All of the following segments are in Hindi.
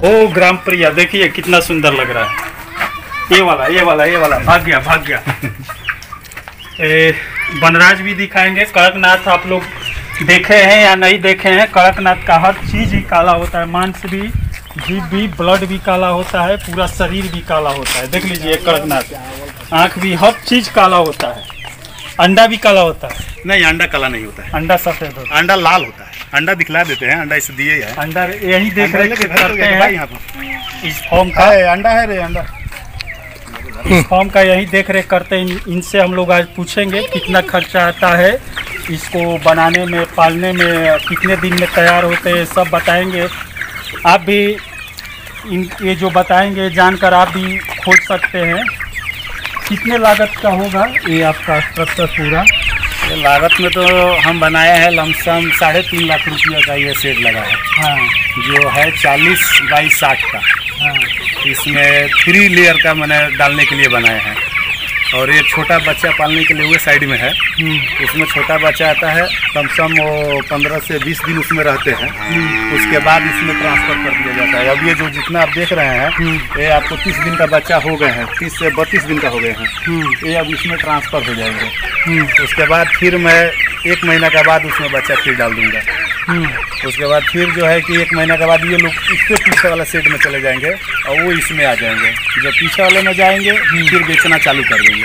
ओ ग्राम प्रिया, देखिए कितना सुंदर लग रहा है। ये वाला भाग गया। वनराज भी दिखाएंगे। कड़कनाथ आप लोग देखे हैं या नहीं देखे हैं? कड़कनाथ का हर चीज़ ही काला होता है, मांस भी, जीभ भी, ब्लड भी काला होता है, पूरा शरीर भी काला होता है। देख लीजिए कड़कनाथ, आँख भी, हर चीज़ काला होता है। अंडा भी काला होता है? नहीं, अंडा काला नहीं होता है, अंडा सफेद होता है। अंडा लाल होता है। अंडा दिखला देते हैं, अंडा इसे दिए है। अंडा यही देख रहे करते हैं यहाँ पर इस फॉर्म का। अंडा है रे, अंडा इस फॉर्म का यही देख रेख करते हैं। इनसे हम लोग आज पूछेंगे कितना खर्चा आता है इसको बनाने में, पालने में, कितने दिन में तैयार होते हैं, सब बताएंगे। आप भी ये जो बताएंगे जानकर आप भी खोज सकते हैं। कितने लागत का होगा ये आपका स्ट्रक्चर पूरा? लागत में तो हम बनाए हैं लमसम 3.5 लाख रुपया का ये सेट लगा है। हाँ, जो है 40 बाई 60 का। हाँ, इसमें 3 लेयर का मैंने डालने के लिए बनाए हैं। और ये छोटा बच्चा पालने के लिए हुए साइड में है। उसमें छोटा बच्चा आता है, कम से कम वो 15 से 20 दिन उसमें रहते हैं। उसके बाद इसमें ट्रांसफ़र कर दिया जाता है। अब ये जो जितना आप देख रहे हैं ये आपको 30 दिन का बच्चा हो गए हैं, 30 से 32 दिन का हो गए हैं। ये अब इसमें ट्रांसफ़र हो जाएंगे। उसके बाद फिर मैं 1 महीना के बाद उसमें बच्चा फिर डाल दूँगा। उसके बाद फिर जो है कि 1 महीना के बाद ये लोग इससे पीछे वाला सेट में चले जाएंगे और वो इसमें आ जाएंगे। जब पीछे वाले में जाएंगे फिर बेचना चालू कर देंगे।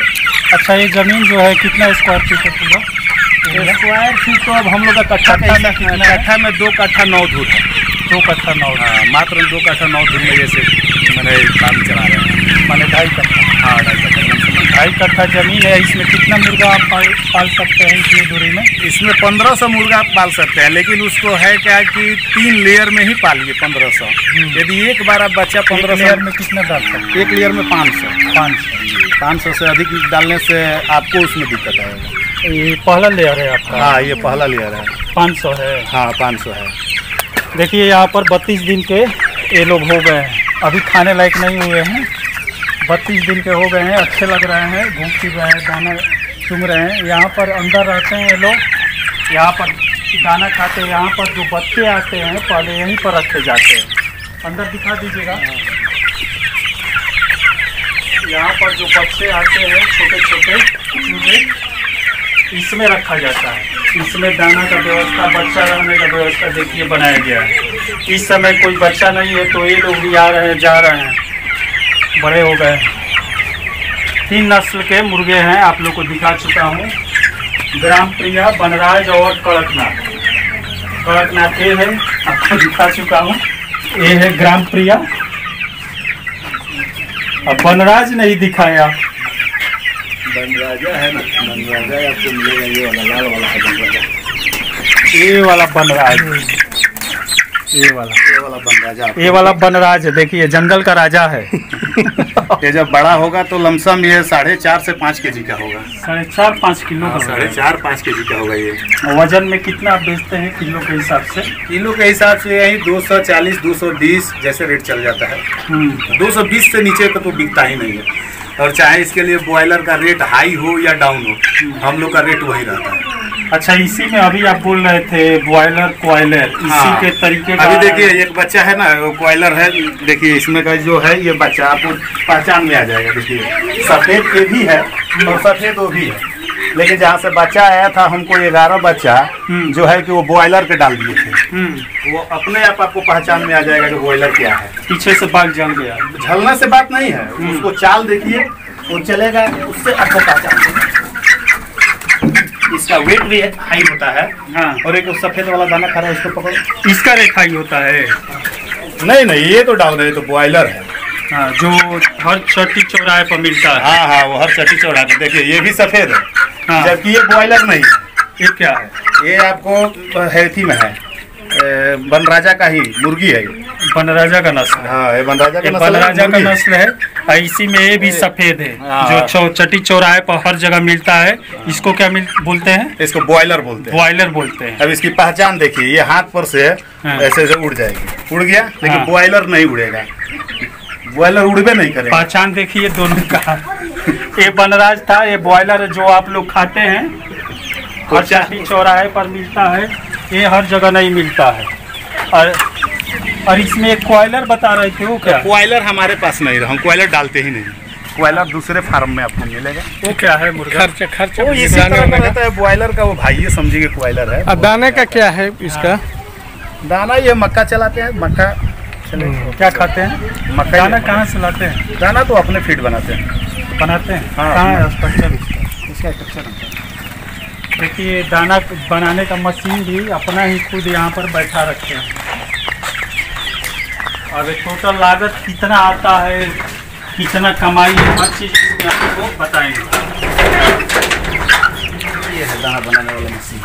अच्छा, ये ज़मीन जो है कितना स्क्वायर फीट है पूरा? स्क्वायर फीट तो अब हम लोग का कट्ठा में 2 कट्ठा 9 धूर है। 2 कट्ठा 9? हाँ, मात्र 2 कट्ठा 9 धूर में ये से मैंने काम चला रहे हैं। मैंने 2.5 कट्ठा? हाँ, 2.5 कट्ठा ज़मीन है। इसमें कितना मुर्गा आप पाल सकते हैं इतनी दूरी में? इसमें 1500 मुर्गा आप पाल सकते हैं, लेकिन उसको है क्या कि 3 लेयर में ही पालिए 1500। यदि एक बार आप बच्चा 15 लेयर में कितना डाल सकते? 1 लेयर में 500 से अधिक डालने से आपको उसमें दिक्कत आएगा। ये पहला लेयर है आपका? हाँ, ये पहला लेयर है। 500 है? हाँ, 500 है। देखिए यहाँ पर 32 दिन के ये लोग हो गए हैं, अभी खाने लायक नहीं हुए हैं। 32 दिन के हो गए हैं, अच्छे लग रहे हैं, घूम फिर रहे हैं, दाना चुग रहे हैं। यहाँ पर अंदर रहते हैं ये लोग, यहाँ पर दाना खाते हैं। यहाँ पर जो बच्चे आते हैं पहले यहीं पर रखे जाते हैं। अंदर दिखा दीजिएगा। यहाँ पर जो बच्चे आते हैं छोटे छोटे चूजे, इसमें रखा जाता है। इसमें दाना का व्यवस्था, बच्चा रहने का व्यवस्था देखिए बनाया गया है। इस समय कोई बच्चा नहीं है तो ये लोग भी आ रहे हैं, जा रहे हैं, बड़े हो गए। 3 नस्ल के मुर्गे हैं, आप लोग को दिखा चुका हूँ। ग्राम प्रिया, वनराज और कड़कनाथ। कड़कनाथ ये है, आपको दिखा चुका हूँ। ये है ग्राम प्रिया। अब वनराज नहीं दिखाया। बनराजा है ना, बनराजा आपको मिलेगा। ये वाला लाल वाला है बनराजा। ये वाला वनराज, ये वाला वनराज है। देखिए जंगल का राजा है। ये जब बड़ा होगा तो लमसम ये 4.5 से 5 केजी का होगा। 4.5-5 किलो का? 4.5-5 केजी का होगा ये। वजन में कितना आप बेचते हैं किलो के हिसाब से? किलो के हिसाब से यही 240, 220 जैसे रेट चल जाता है। 220 से नीचे का तो बिकता ही नहीं है। और चाहे इसके लिए बॉयलर का रेट हाई हो या डाउन हो, हम लोग का रेट वही रहता है। अच्छा, इसी में अभी आप बोल रहे थे बॉयलर क्वाइलर, इसी के तरीके का। अभी देखिए एक बच्चा है ना, वो क्वाइलर है। देखिए इसमें का जो है ये बच्चा आपको पहचान में आ जाएगा। देखिए सफ़ेद ये भी है और सफ़ेद वो भी है। लेकिन जहाँ से बच्चा आया था हमको 11 बच्चा जो है कि वो बॉयलर के डाल दिए थे। वो अपने आप आपको पहचान में आ जाएगा कि बॉयलर क्या है। पीछे से बाल जल गया। झलने से बात नहीं है, उसको चाल देखिए, वो चलेगा, उससे आपको पहचान। इसका वेट भी हाई होता है। हाँ, और एक सफ़ेद वाला दाना खा रहा है, इसको पकड़ो। इसका रेट हाई होता है? नहीं, ये तो डाउन है, ये तो बॉयलर है। हाँ, जो हर चट्टी चौराहे पर मिलता है। हाँ, वो हर चट्टी चौराहे पर। देखिए ये भी सफ़ेद है। हाँ। जबकि ये बॉयलर नहीं। ये क्या है? ये आपको हेल्थी में है, बनराजा का ही मुर्गी है। बनराजा का नस्ल है। हाँ, ये बनराजा का नस्ल है। इसी में ये भी सफ़ेद है। हाँ। जो चट्टी चौराहे पर हर जगह मिलता है। इसको क्या बोलते हैं? इसको बॉयलर बोलते हैं। बॉयलर बोलते हैं। अब इसकी पहचान देखिए, ये हाथ पर से ऐसे ऐसे उड़ जाएगी। उड़ गया, लेकिन बॉयलर नहीं उड़ेगा। बॉयलर उड़बे नहीं करेगा। पहचान देखिए दोनों का। ये बनराज था, ये बॉयलर जो आप लोग खाते हैं हर चट्टी चौराहे पर मिलता है। ये हर जगह नहीं मिलता है। और और इसमें एक कॉयलर बता रहे थे, वो क्या? कॉयलर हमारे पास नहीं रहा, हम कॉयलर डालते ही नहीं। कॉयलर दूसरे फार्म में आपको मिलेगा। वो क्या है मुर्गा? खर्चा वो इसी तरह का रहता है बॉयलर का, वो भाई ये समझिए कॉयलर है। और दाने का क्या है इसका? दाना ये मक्का चलाते हैं, मक्का क्या खाते हैं? मक्का। दाना कहाँ से लाते हैं? दाना तो अपने फीड बनाते हैं। बनाते हैं? हाँ। कहाँ है स्ट्रक्चर इसका स्ट्रक्चर? देखिए दाना बनाने का मशीन भी अपना ही खुद यहाँ पर बैठा रखे हैं। और टोटल लागत कितना आता है, कितना कमाई है, हर चीज़ इसमें आपको बताएंगे। ये है दाना बनाने वाला मशीन।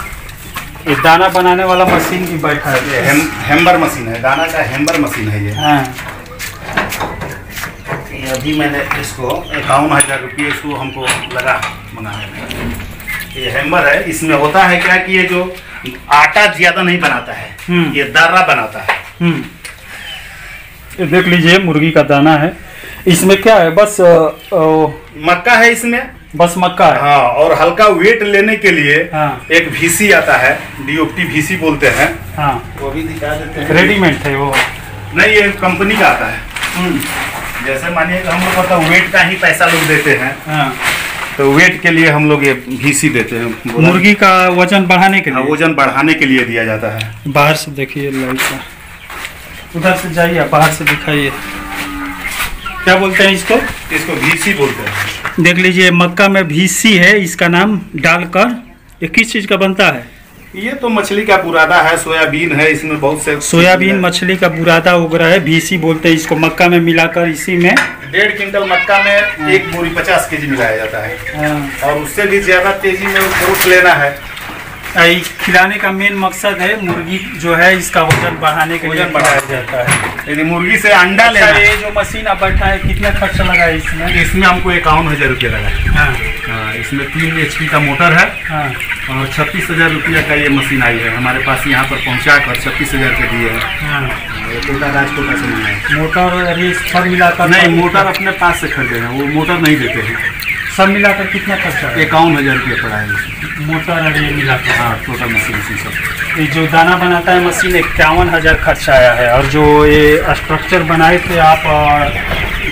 ये दाना बनाने वाला मशीन भी बैठा है। ये हेम्बर मशीन है, दाना का हेम्बर मशीन है ये। हाँ। ये अभी मैंने इसको 51,000 रुपये इसको हमको लगा मंगाने में। ये हेम्बर है, इसमें होता है क्या कि ये जो आटा ज्यादा नहीं बनाता है, ये दर्रा बनाता है। ये देख लीजिए मुर्गी का दाना है। इसमें क्या है? बस मक्का है इसमें, बस मक्का है। हाँ। और हल्का वेट लेने के लिए हाँ। एक भीसी आता है, डीओपटी भीसी बोलते हैं। हाँ। वो भी दिखा देते हैं। रेडीमेड है वो? नहीं, ये कंपनी का आता है। जैसे मानिए हम लोग पता वेट का ही पैसा लोग देते हैं। हाँ। तो वेट के लिए हम लोग ये भीसी देते हैं। मुर्गी का वजन बढ़ाने के लिए? वजन बढ़ाने के लिए दिया जाता है। बाहर से देखिए लाइट का, उधर से जाइए, बाहर से दिखाइए। क्या बोलते हैं इसको? इसको भीसी बोलते हैं। देख लीजिए मक्का में भीसी है, इसका नाम डालकर। ये किस चीज़ का बनता है? ये तो मछली का बुरादा है, सोयाबीन है, इसमें बहुत से सोयाबीन मछली का बुरादा उगरा है, भीसी बोलते हैं इसको। मक्का में मिलाकर इसी में 1.5 क्विंटल मक्का में 1 बोरी 50 केजी मिलाया जाता है। और उससे भी ज्यादा तेजी में ग्रोथ लेना है। खिलाने का मेन मकसद है मुर्गी जो है इसका वजन बढ़ाने के लिए बढ़ाया जाता है। यदि मुर्गी से अंडा लेना है। ये जो मशीन अब बैठा है कितना खर्चा लगा है इसमें? इसमें हमको 51,000 रुपये लगा है। हाँ, इसमें 3 HP का मोटर है। हाँ। और 36,000 रुपया का ये मशीन आई है हमारे पास, यहाँ पर पहुँचा कर 36,000 के दिए है। हाँ। कोटा राजकोटा से मंगाया है। मोटर सब मिलाकर? नहीं, मोटर अपने पास से खरीदे हैं, वो मोटर नहीं देते हैं। सब मिलाकर कितना खर्चा है? 51,000 रुपये पड़ा है मोटर और ये मिलाकर। हाँ, टोटल मशीन सब। ये जो दाना बनाता है मशीन 51,000 खर्चा आया है। और जो ये स्ट्रक्चर बनाए थे आप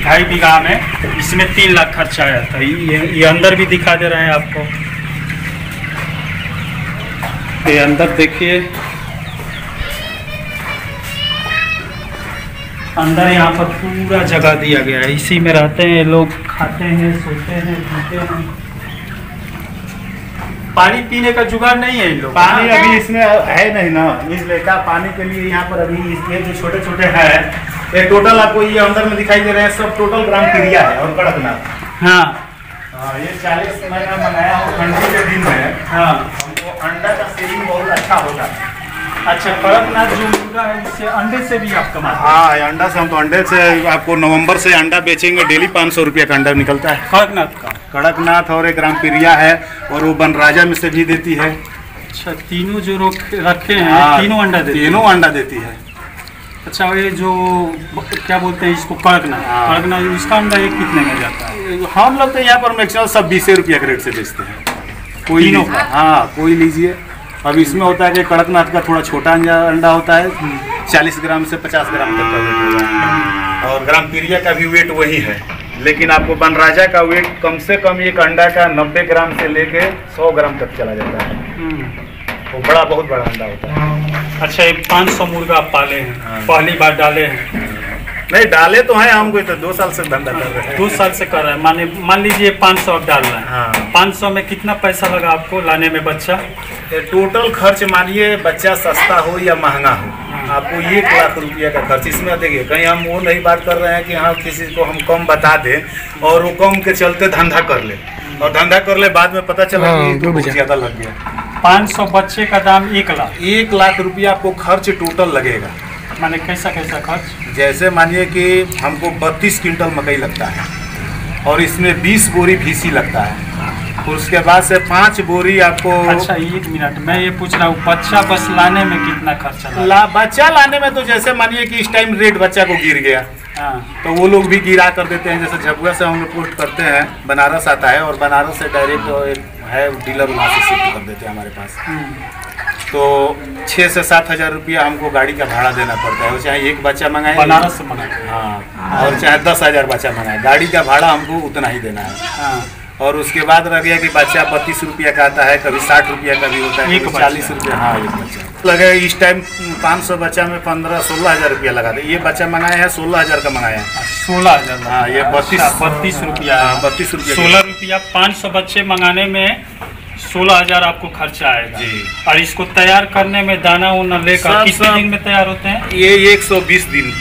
2.5 बीघा में, इसमें 3 लाख खर्चा आया था। ये अंदर भी दिखा दे रहे हैं आपको। ये अंदर देखिए, अंदर यहाँ पर पूरा जगह दिया गया है, इसी में रहते हैं लोग, खाते हैं, सोते हैं, पीते हैं। पानी पीने का जुगाड़ नहीं है इन लोग? पानी अभी इसमें है नहीं ना, इसलिए का पानी के लिए यहाँ पर अभी इसमें जो छोटे छोटे हैं, ये टोटल आपको ये अंदर में दिखाई दे रहे हैं, सब टोटल ग्राम क्रिया है और कड़कनाथ। हाँ। ये 40 महीना बनाया हूँ, ठंडी के दिन में। हाँ। हमको अंडा का सेलिंग बहुत अच्छा होता है। अच्छा, कड़कनाथ जो मुर्गा है इससे अंडे से भी आप कमाते हैं? हाँ, अंडा से हम तो अंडे से आपको नवंबर से अंडा बेचेंगे, डेली 500 रुपये का अंडा निकलता है कड़कनाथ का। कड़कनाथ और एक रामप्रिया है, और वो बनराजा में से भी देती है। अच्छा, तीनों जो रखे हैं, हाँ, तीनों अंडा देती है? तीनों अंडा देती है। अच्छा, ये जो क्या बोलते हैं इसको, कड़कनाथ? हाँ। कड़कनाथ, इसका अंडा एक कितने में जाता है? हम लोग तो यहाँ पर मैक्सिमम सब 20 रुपये के रेट से बेचते हैं। कोई तीनों लीजिए। हाँ, कोई लीजिए। अब इसमें होता है कि कड़कनाथ का थोड़ा छोटा अंडा होता है, 40 ग्राम से 50 ग्राम तक का वेट होगा, और ग्राम पीरिया का भी वेट वही है। लेकिन आपको बनराजा का वेट कम से कम एक अंडा का 90 ग्राम से लेके 100 ग्राम तक चला जाता है। वो बहुत बड़ा अंडा होता है। अच्छा, ये 500 मुर्गा आप पाले हैं? हाँ। पहली बार डाले हैं? नहीं, डाले तो हैं, हमको तो 2 साल से धंधा कर रहे हैं। 2 साल से कर रहे हैं। मान लीजिए 500 आप डाल रहे हैं। हाँ। 500 में कितना पैसा लगा आपको लाने में बच्चा? टोटल खर्च मानिए, बच्चा सस्ता हो या महंगा हो, आपको 1 लाख रुपया का खर्च इसमें। देखिए, कहीं हम वो नहीं बात कर रहे हैं कि हाँ किसी को हम कम बता दें और वो कम के चलते धंधा कर ले, और धंधा कर ले बाद में पता चला कि तो बहुत ज़्यादा लग गया। 500 बच्चे का दाम 1 लाख। 1 लाख रुपया आपको खर्च टोटल लगेगा। माने कैसा कैसा खर्च? जैसे मानिए कि हमको 32 क्विंटल मकई लगता है, और इसमें 20 बोरी भीसी लगता है, और उसके बाद से 5 बोरी आपको। अच्छा, 1 मिनट, मैं ये पूछ रहा हूँ बच्चा बस लाने में कितना खर्चा बच्चा लाने में तो जैसे मानिए कि इस टाइम रेट बच्चा को गिर गया, हाँ, तो वो लोग भी गिरा कर देते हैं। जैसे झबुआ से हम लोग पोस्ट करते हैं, बनारस आता है, और बनारस से डायरेक्ट है डीलर, वहाँ से शिफ्ट कर देते हैं हमारे पास। तो 6 से 7 हज़ार रुपया हमको गाड़ी का भाड़ा देना पड़ता है। वो चाहे एक बच्चा मंगाए, बनारस से मंगाए, हाँ, और चाहे 10,000 बच्चा मंगाए, गाड़ी का भाड़ा हमको उतना ही देना है। हाँ। और उसके बाद रह गया कि बच्चा 32 रुपया का आता है, कभी 60 रुपया का भी होता है, एक कभी 40 रुपया। हाँ, एक बच्चा लगे। इस टाइम 500 बच्चा में 15-16 हज़ार रुपया लगा दे। ये बच्चा मंगाए हैं 16 हज़ार का मंगाया है। 16,000। हाँ, ये 32 रुपया। 32 रुपया। 16 रुपया 500 बच्चे मंगाने में 16,000 आपको खर्चा आएगा जी। और इसको तैयार करने में दाना उना लेकर कितने दिन में तैयार होते हैं? ये 120 दिन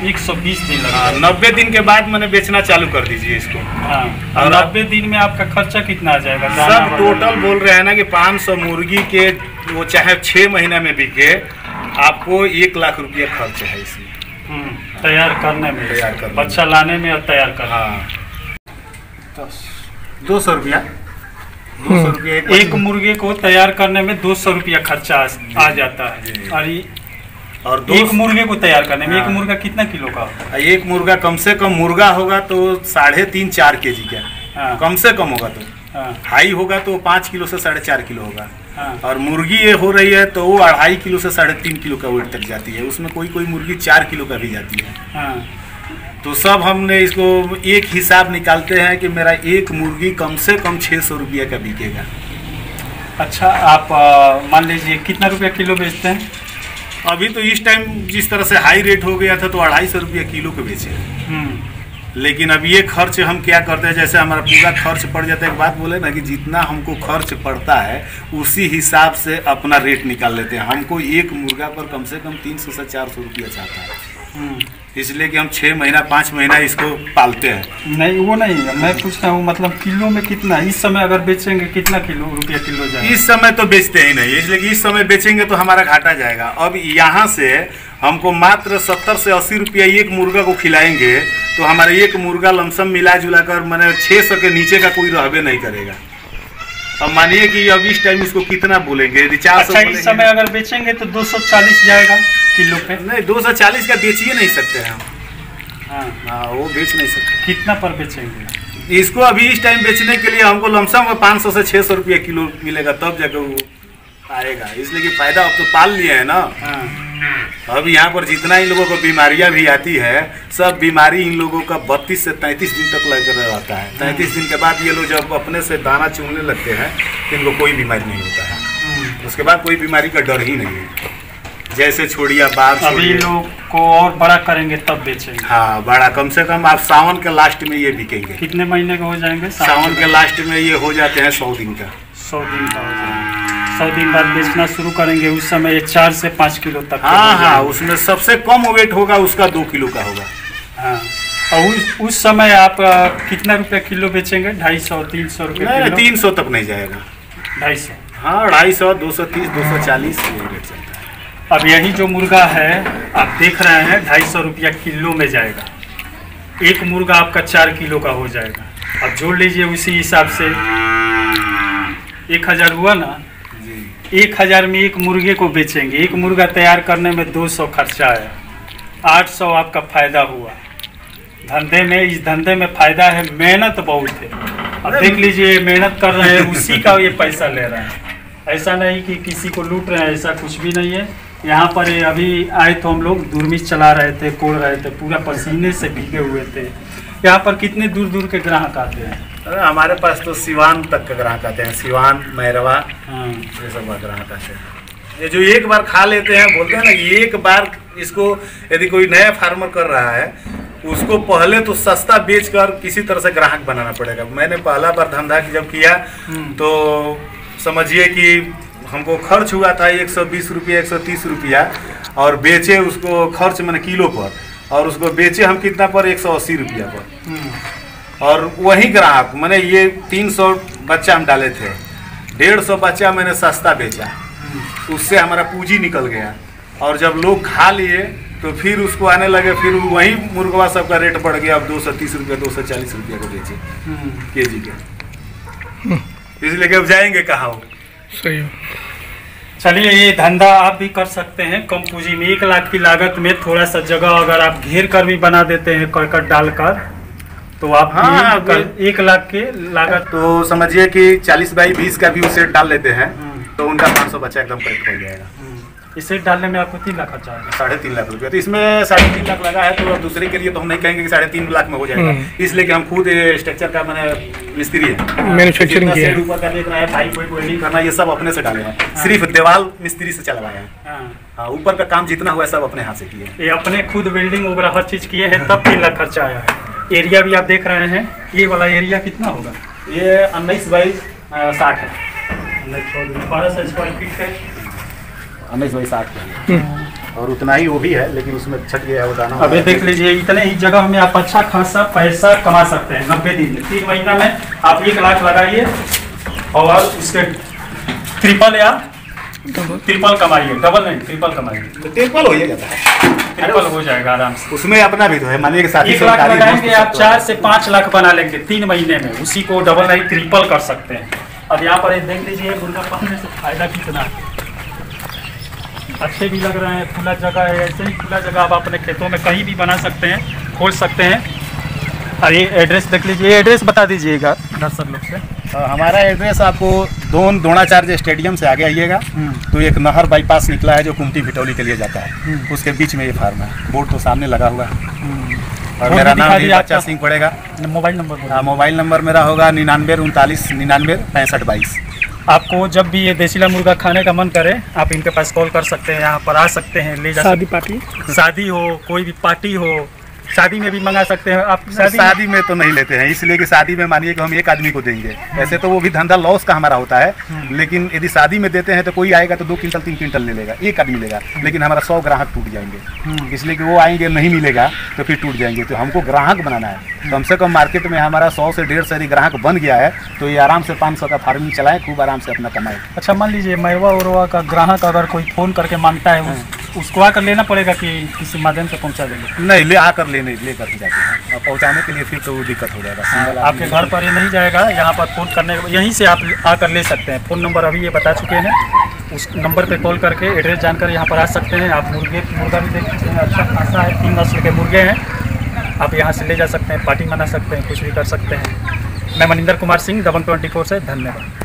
120 दिन लगता है। 90 दिन के बाद मैंने बेचना चालू कर दीजिए इसको। हाँ, और 90 दिन में आपका खर्चा कितना आ जाएगा? सब टोटल बोल रहे हैं ना कि 500 मुर्गी के वो चाहे 6 महीना में बिके, आपको 1 लाख रुपया खर्च है इसमें तैयार करने में, बच्चा लाने में और तैयार करने। हाँ, 200 रुपया 200 रुपया एक मुर्गे को तैयार करने में 200 रुपया खर्चा आ जाता है। और एक मुर्गे को तैयार करने में, एक मुर्गा कितना किलो का होगा? एक मुर्गा कम से कम मुर्गा होगा तो 3.5-4 केजी का। हाँ। कम से कम होगा तो। हाँ। हाई होगा तो 5 किलो से 4.5 किलो होगा। हाँ। और मुर्गी ये हो रही है तो वो 2.5 किलो से 3.5 किलो का वेट तक जाती है। उसमें कोई मुर्गी 4 किलो का भी जाती है। हाँ। तो सब हमने इसको एक हिसाब निकालते हैं कि मेरा एक मुर्गी कम से कम 600 रुपया का बिकेगा। अच्छा, आप मान लीजिए कितना रुपया किलो बेचते हैं? अभी तो इस टाइम जिस तरह से हाई रेट हो गया था तो 250 रुपया किलो के बेचे। लेकिन अब ये खर्च हम क्या करते हैं, जैसे हमारा पूरा खर्च पड़ जाता है। एक बात बोले ना कि जितना हमको खर्च पड़ता है उसी हिसाब से अपना रेट निकाल लेते हैं। हमको एक मुर्गा पर कम से कम 300 से 400 रुपया चाहता है, इसलिए कि हम 6 महीना 5 महीना इसको पालते हैं। नहीं, वो नहीं, मैं पूछ रहा हूँ मतलब किलो में कितना इस समय अगर बेचेंगे कितना रुपया किलो जाएगा? इस समय तो बेचते ही नहीं, इसलिए कि इस समय बेचेंगे तो हमारा घाटा जाएगा। अब यहाँ से हमको मात्र 70 से 80 रुपया एक मुर्गा को खिलाएंगे तो हमारा एक मुर्गा लमसम मिला जुला कर मैंने 600 के नीचे का कोई रहबे नहीं करेगा। अब मानिए कि अब इस टाइम इसको कितना बोलेंगे, रिचार्ज। अच्छा, इस समय अगर बेचेंगे तो 240 जाएगा किलो पे? नहीं, 240 का बेच ही नहीं सकते हैं हम। हाँ, वो बेच नहीं सकते। कितना पर बेचेंगे इसको? अभी इस टाइम बेचने के लिए हमको लमसम 500 से 600 रुपया किलो मिलेगा, तब जाकर वो आएगा। इसलिए कि फायदा अब तो पाल लिए है ना। अब यहाँ पर जितना इन लोगों को बीमारियां भी आती है, सब बीमारी इन लोगों का 32 से 33 दिन तक लग रहता है। 33 दिन के बाद ये लोग जब अपने से दाना चुनने लगते हैं तो इनको कोई बीमारी नहीं होता है। उसके बाद कोई बीमारी का डर ही नहीं है। जैसे छोड़िया बाघ, अभी लोग को और बड़ा करेंगे तब बेचेंगे। हाँ, बड़ा कम से कम आप सावन के लास्ट में ये बिकेंगे। कितने महीने के हो जाएंगे? सावन के लास्ट में ये हो जाते हैं 100 दिन का। 100 दिन का हो जाएगा। 100 दिन बाद बेचना शुरू करेंगे, उस समय 4 से 5 किलो तक। हाँ, उसमें सबसे कम वेट होगा उसका 2 किलो का होगा। हाँ, और उस समय आप कितना रुपया किलो बेचेंगे? 250, 300 रुपये किलो? 300 तक नहीं जाएगा। 250? हाँ, 250, 230, 240 यही रेट चलता है। अब यही जो मुर्गा है आप देख रहे हैं 250 रुपया किलो में जाएगा। एक मुर्गा आपका 4 किलो का हो जाएगा। अब जोड़ लीजिए उसी हिसाब से 1000 हुआ ना। 1000 में एक मुर्गे को बेचेंगे। एक मुर्गा तैयार करने में 200 खर्चा है, 800 आपका फायदा हुआ। धंधे में, इस धंधे में फायदा है, मेहनत बहुत है। अब देख लीजिए, मेहनत कर रहे हैं, उसी का ये पैसा ले रहे हैं। ऐसा नहीं कि किसी को लूट रहे हैं, ऐसा कुछ भी नहीं है। यहाँ पर अभी आए तो हम लोग दूरमिश चला रहे थे, कोड़ रहे थे, पूरा पसीने से भीगे हुए थे। यहाँ पर कितने दूर दूर के ग्राहक आते हैं? अरे हमारे पास तो सिवान तक के ग्राहक आते हैं, सिवान, मैरवा, ये सब ग्राहक आते हैं। ये जो एक बार खा लेते हैं, बोलते हैं ना कि एक बार इसको यदि कोई नया फार्मर कर रहा है उसको पहले तो सस्ता बेचकर किसी तरह से ग्राहक बनाना पड़ेगा। मैंने पहला बार धंधा जब किया तो समझिए कि हमको खर्च हुआ था 120 रुपया, 130 रुपया, और बेचे उसको खर्च मैंने किलो पर, और उसको बेचे हम कितना पर? 180 रुपया पर। और वही ग्राहक मैंने ये 300 बच्चा हम डाले थे, 150 बच्चा मैंने सस्ता बेचा, उससे हमारा पूंजी निकल गया। और जब लोग खा लिए तो फिर उसको आने लगे, फिर वही मुर्गवा सबका रेट बढ़ गया। अब 230 रुपया, 240 रुपया को बेचे केजी के। इसलिए कि अब जाएंगे कहाँ हो। सही। चलिए, ये धंधा आप भी कर सकते हैं कम पूंजी में। 1 लाख की लागत में थोड़ा सा जगह अगर आप घेर कर भी बना देते हैं, करकट डालकर, तो आप 1 लाख के लागत तो समझिए कि 40 बाई 20 का भी सेट डाल लेते हैं तो उनका 500 बच्चा एकदम करेक्ट हो जाएगा। इसे डालने में आपको 3 लाख खर्चा आएगा। 3.5 लाख रुपया, तो इसमें 3.5 लाख लगा है, तो अब दूसरे के लिए तो हम नहीं कहेंगे कि 3.5 लाख में हो जाएगा, इसलिए कि हम खुद स्ट्रक्चर का मैंने मिस्त्री है, मैन्युफैक्चरिंग किया है। ऊपर का देख रहा है, पाइप वेल्डिंग करना, ये सब अपने से डाले हैं, सिर्फ दीवार मिस्त्री से चलवाए हैं। हाँ, ऊपर का काम जितना हुआ सब अपने हाथ से किए। ये अपने खुद वेल्डिंग वगैरह हर चीज़ किए हैं, तब 3 लाख खर्चा आया है। एरिया भी आप देख रहे हैं, ये वाला एरिया कितना होगा? ये 19 बाई 60 है, 1200 स्क्वायर फीट है। 19 बाई 60 है, और उतना ही वो भी है, लेकिन उसमें छट गया है वो दाना। अभी देख लीजिए, इतने ही जगह में आप अच्छा खासा पैसा कमा सकते हैं 90 दिन में। 3 महीना में आप 1 लाख लगाइए और उसके ट्रिपल कमाइए, डबल नहीं ट्रिपल कमाइए, ट्रिपल हो जाता है, ट्रिपल हो जाएगा आराम से। उसमें अपना भी तो है, मानिए कि 1 लाख लगाएंगे आप 4 से 5 लाख बना लेंगे 3 महीने में, उसी को डबल नहीं ट्रिपल कर सकते हैं। अब यहाँ पर देख लीजिए, मुर्गा पालने से फायदा कितना है, अच्छे भी लग रहे हैं, खुला जगह है, ऐसे ही खुला जगह आप अपने खेतों में कहीं भी बना सकते हैं, खोल सकते हैं। और ये एड्रेस देख लीजिए, ये एड्रेस बता दीजिएगा दर्शक लोग से। हमारा एड्रेस आपको द्रोणाचार्य स्टेडियम से आगे आइएगा तो एक नहर बाईपास निकला है जो कुमटी भिटौली के लिए जाता है, उसके बीच में ये फार्म है, बोर्ड तो सामने लगा हुआ है। और मेरा नाम भी बच्चा सिंह पड़ेगा। Mobile number? मोबाइल नंबर मेरा होगा 99 39 99 65 22। आपको जब भी ये देसीला मुर्गा खाने का मन करे, आप इनके पास कॉल कर सकते हैं, यहाँ पर आ सकते हैं, ले जा शादी पार्टी, शादी हो, कोई भी पार्टी हो, शादी में भी मंगा सकते हैं आप। शादी में तो नहीं लेते हैं, इसलिए कि शादी में मानिए कि हम एक आदमी को देंगे, ऐसे तो वो भी धंधा लॉस का हमारा होता है, लेकिन यदि शादी में देते हैं तो कोई आएगा तो 2 क्विंटल 3 क्विंटल ले लेगा, एक आदमी लेगा, लेकिन हमारा 100 ग्राहक टूट जाएंगे, इसलिए कि वो आएंगे नहीं मिलेगा तो फिर टूट जाएंगे। तो हमको ग्राहक बनाना है, कम से कम मार्केट में हमारा 100 से 150 यदि ग्राहक बन गया है तो ये आराम से 500 का फार्मिंग चलाएं, खूब आराम से अपना कमाएं। अच्छा, मान लीजिए मैवा उरवा का ग्राहक अगर कोई फ़ोन करके मांगता है, उसको आकर लेना पड़ेगा कि किसी माध्यम से पहुंचा देंगे? नहीं, लेकर के जाते हैं, पहुंचाने के लिए फिर तो दिक्कत हो जाएगा। आपके घर पर ये नहीं जाएगा, यहाँ पर फ़ोन करने, यहीं से आप आकर ले सकते हैं। फ़ोन नंबर अभी ये बता चुके हैं, उस नंबर पे कॉल करके एड्रेस जानकर यहाँ पर आ सकते हैं। आप मुर्गा भी देख सकते हैं, अच्छा खासा है, 3 नस्ल के मुर्गे हैं, आप यहाँ से ले जा सकते हैं, पार्टी मना सकते हैं, कुछ भी कर सकते हैं। मैं मनिंदर कुमार सिंह, दबंग 24 से, धन्यवाद।